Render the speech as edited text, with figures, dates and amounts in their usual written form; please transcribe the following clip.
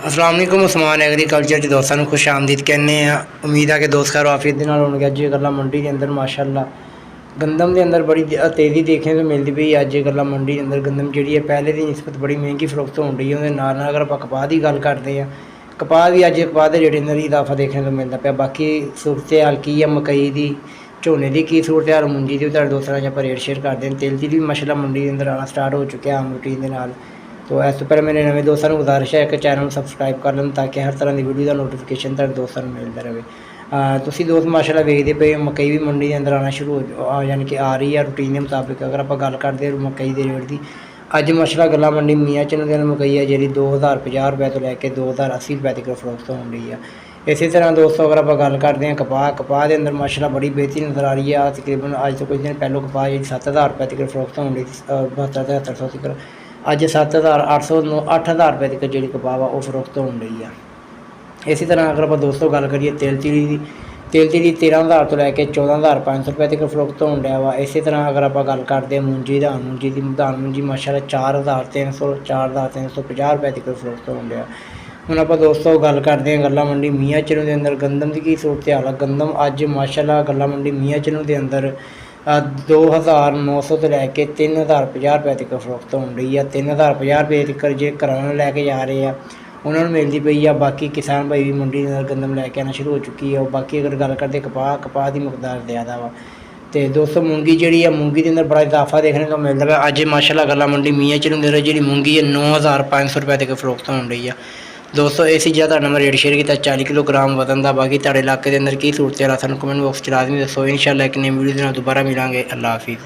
अस्सलाम वालेकुम। उस्मान एग्रीकल्चर च दोस्तों खुश आमदीद कहने। उम्मीद है कि दोस्त खैर आफियत दे नाल होणगे। अज गल्लां मंडी के अंदर माशाअल्लाह गंदम के अंदर बड़ी तेज़ी देखने को मिलती पई। अज गल्लां मंडी के अंदर गंदम जी है पहले की निस्बत बड़ी महंगी फरोख्त हो रही है। नाल अगर आप कपाह की गल करते हैं, कपाह भी अज कपाह के रेट अंदर इजाफा देखने को मिलता पाया। बाकी सूरत हाल की है मकई की, झोने की की सूरत हाल, मुंजी की भी दोस्तों आप रेट शेयर करते हैं। तेल की भी माशाअल्लाह मंडी के अंदर आना स्टार्ट हो चुके हैं आम रूटीन के नाल। तो इस तो पहले मेरे नवे दोस्तों को गुजारिश है कि चैनल सबसक्राइब कर लें ताकि हर तरह की वीडियो का नोटिफिकेशन तेरे दोस्तों को मिलता रहे। तुसी दोस्त माशाअल्लाह वेखते पे मकई भी मंडी के अंदर आना शुरू हो यानी कि आ रही है रूटीन के मुताबिक। अगर आप गल करते हैं मकई के रेट की, अज माशाअल्लाह गल्ला मंडी मियाँ चन्नू दिन मकई है जी 2050 रुपये तो लैके 2080 रुपये तक फरोख्त हो रही है। इसी तरह दोस्तों अगर आप गल करते हैं कपाह के अंदर माशाअल्लाह बड़ी बेहतरी नज़र आ रही है। तकरीबन अज तो कुछ दिन पहलों कपाह जी 7000 रुपये तक फरोख्त हो रही थी, 72-7300 तक। अज 7800 8000 रुपये तक जी कपाह वो फरोख्त हो रही है। इसी तरह अगर आप दोस्तों गल करिए तेल चीरी 13,000 तो लैके 14,500 रुपये तक फरोख्त हो रहा वा। इसी तरह अगर आप गल करते हैं मुंजी की धान मुंजी माशाअल्लाह 4,300 4,350 रुपये तक फरोख्त हो रहा। हुण आप दोस्तों गल करते हैं गल्ला मंडी मियाँ चन्नू के अंदर गंदम की सूरत हाल है। गंदम अज माशाअल्लाह गल्ला मंडी मियाँ चन्नू के अंदर 2,900 तो लैके 3,050 रुपये तक फरोख्त हो रही है। 3,050 रुपये तक जे घरों लैके जा रहे हैं उन्होंने मिलती पई है। बाकी किसान भाई भी मंडी के अंदर गंदम लैके आना शुरू हो चुकी है। और बाकी अगर गल करते कपाह की मकदार ज़्यादा वा। तो दोस्तों मूंगी जी है, मूंगी के अंदर बड़ा इजाफा देखने को मिलता है। अज माशाअल्लाह गल्ला मंडी मियाँ चन्नू के अंदर जी मूंगी है 9,500 रुपये तक फरोख्त हो रही है। दोस्तों इस चीज़ का मैं रेट शेयर किया 40 किलोग्राम वजन का। बाकी तेरे इलाके के अंदर की सूरत हाल है सानू कमेंट बॉक्स च लाजमी दसो। इंशाअल्लाह एक नई वीडियो दोबारा मिलेंगे। अल्लाह हाफिज़।